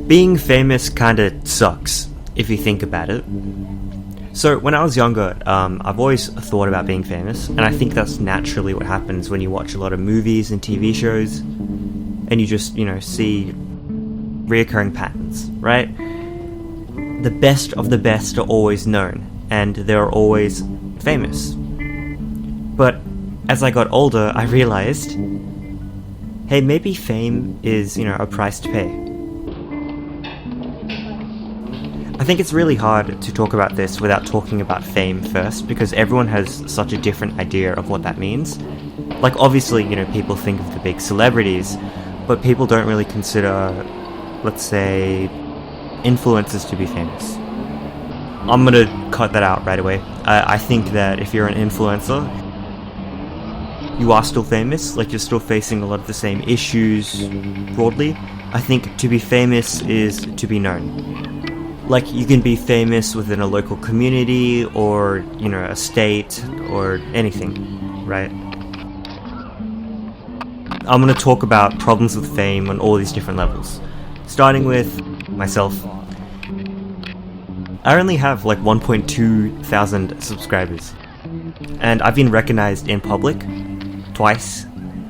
Being famous kinda sucks, if you think about it. So, when I was younger, I've always thought about being famous, and I think that's naturally what happens when you watch a lot of movies and TV shows, and you just, see reoccurring patterns, right? The best of the best are always known, and they're always famous. But as I got older, I realized, hey, maybe fame is, a price to pay. I think it's really hard to talk about this without talking about fame first, because everyone has such a different idea of what that means. Like, obviously, people think of the big celebrities, but people don't really consider, let's say, influencers to be famous. I'm gonna cut that out right away. I think that if you're an influencer, you are still famous, like you're still facing a lot of the same issues broadly. I think to be famous is to be known. Like, you can be famous within a local community, or, a state, or anything, right? I'm going to talk about problems with fame on all these different levels. Starting with myself. I only have like 1.2 thousand subscribers. And I've been recognized in public twice,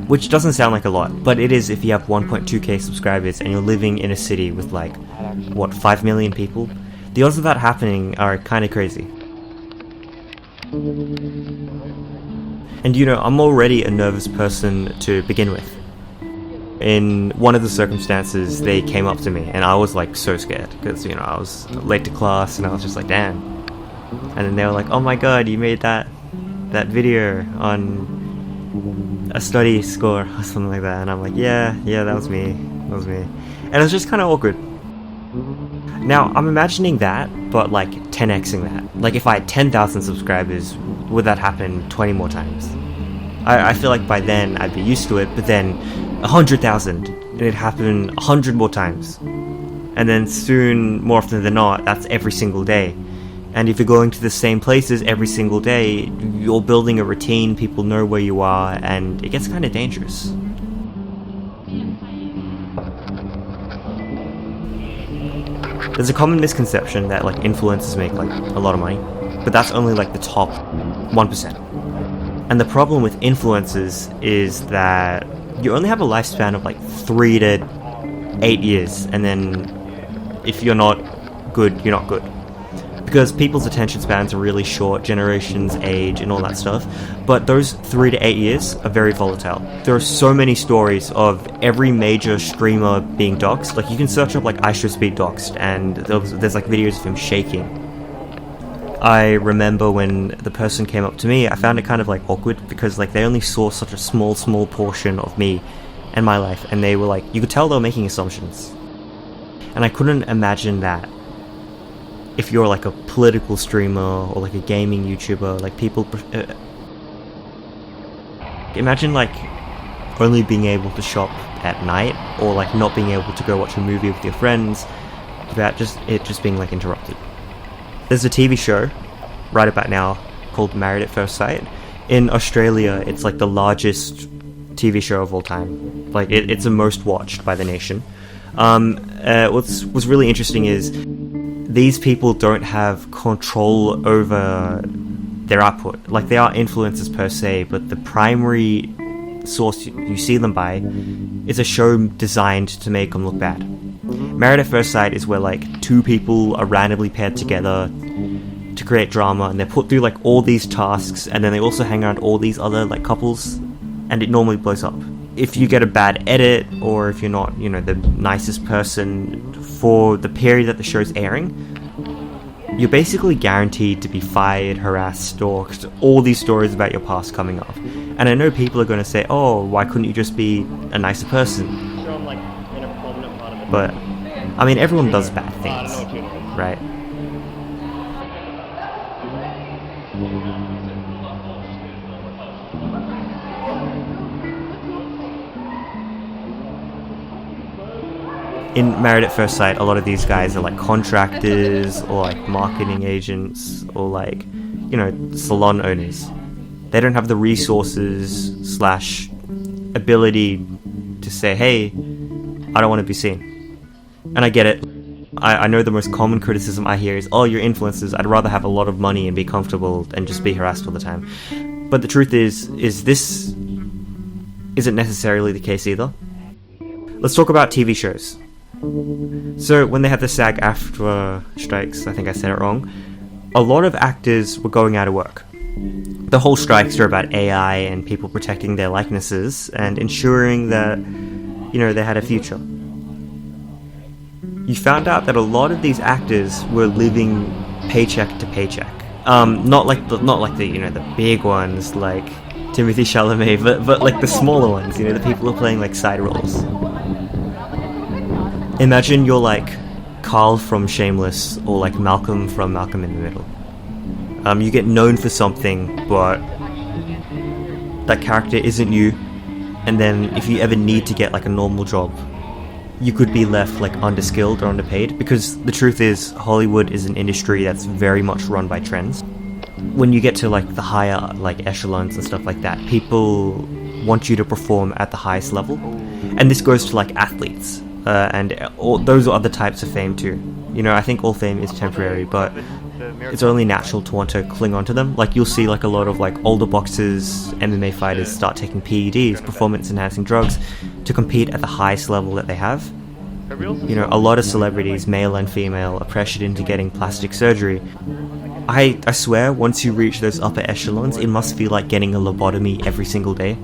which doesn't sound like a lot, but it is if you have 1.2k subscribers and you're living in a city with 5 million people. The odds of that happening are kind of crazy. And I'm already a nervous person to begin with. In one of the circumstances, they came up to me and I was so scared because I was late to class and I was just like, damn. And then they were like, oh my god, you made that video on a study score or something like that. And I'm like, yeah, that was me. And it was just kind of awkward. Now, I'm imagining that, but 10xing that. Like, if I had 10,000 subscribers, would that happen 20 more times? I feel like by then I'd be used to it, but then 100,000, it'd happen 100 more times. And then soon, more often than not, that's every single day. And if you're going to the same places every single day, you're building a routine, people know where you are, and it gets kind of dangerous. There's a common misconception that influencers make a lot of money, but that's only the top 1%. And the problem with influencers is that you only have a lifespan of 3 to 8 years, and then if you're not good, you're not good. Because people's attention spans are really short, generations age and all that stuff, but those 3 to 8 years are very volatile. There are so many stories of every major streamer being doxxed. You can search up I should be doxxed, and there's videos of him shaking. I remember when the person came up to me, I found it kind of awkward because they only saw such a small portion of me and my life, and they were you could tell they were making assumptions. And I couldn't imagine that if you're a political streamer or a gaming YouTuber, people imagine only being able to shop at night, or not being able to go watch a movie with your friends without it just being interrupted. There's a TV show right about now called Married at First Sight. In Australia, it's the largest TV show of all time. It's the most watched by the nation. What's really interesting is these people don't have control over their output. They are influencers per se, but the primary source you see them by is a show designed to make them look bad. Married at First Sight is where two people are randomly paired together to create drama, and they're put through all these tasks, and then they also hang around all these other couples, and it normally blows up. If you get a bad edit, or if you're not the nicest person for the period that the show's airing, you're basically guaranteed to be fired, harassed, stalked, all these stories about your past coming up. And I know people are going to say, oh, why couldn't you just be a nicer person? But, everyone does bad things, right? In Married at First Sight, a lot of these guys are contractors, or marketing agents, or salon owners. They don't have the resources / ability to say, hey, I don't want to be seen. And I get it. I know the most common criticism I hear is, oh, you're influencers, I'd rather have a lot of money and be comfortable and just be harassed all the time. But the truth is this isn't necessarily the case either. Let's talk about TV shows. So when they had the SAG-AFTRA strikes, I think I said it wrong, a lot of actors were going out of work. The whole strikes are about AI and people protecting their likenesses and ensuring that, they had a future. You found out that a lot of these actors were living paycheck to paycheck. Not like the big ones like Timothy Chalamet, but like the smaller ones, the people who are playing like side roles. Imagine you're like Carl from Shameless or like Malcolm from Malcolm in the Middle. You get known for something, but that character isn't you, and then if you ever need to get like a normal job, you could be left like underskilled or underpaid, because the truth is Hollywood is an industry that's very much run by trends. When you get to like the higher like echelons and stuff like that, people want you to perform at the highest level, and this goes to like athletes and those are other types of fame too. I think all fame is temporary, but it's only natural to want to cling on to them. Like you'll see like a lot of like older boxers, MMA fighters start taking PEDs, performance enhancing drugs, to compete at the highest level that they have. A lot of celebrities, male and female, are pressured into getting plastic surgery. I swear, once you reach those upper echelons, it must feel like getting a lobotomy every single day.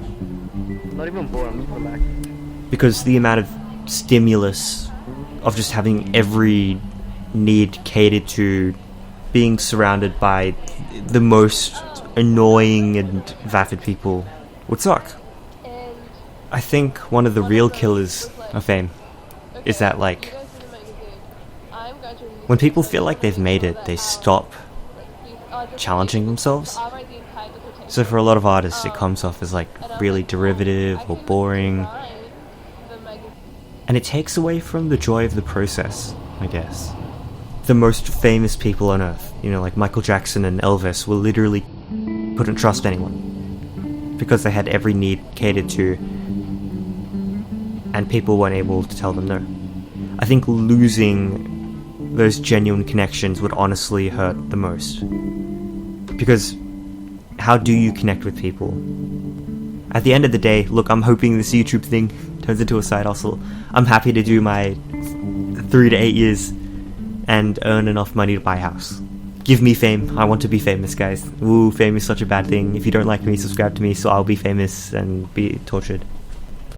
Because the amount of stimulus of just having every need catered to, being surrounded by the most annoying and vapid people would suck. I think one of the real killers of fame is that like when people feel like they've made it, they stop challenging themselves. So for a lot of artists it comes off as like really derivative or boring, and it takes away from the joy of the process, I guess. The most famous people on earth, like Michael Jackson and Elvis, were literally couldn't trust anyone because they had every need catered to, and people weren't able to tell them no. I think losing those genuine connections would honestly hurt the most, because how do you connect with people? At the end of the day, look, I'm hoping this YouTube thing turns into a side hustle. I'm happy to do my 3 to 8 years and earn enough money to buy a house. Give me fame. I want to be famous, guys. Ooh, fame is such a bad thing. If you don't like me, subscribe to me so I'll be famous and be tortured.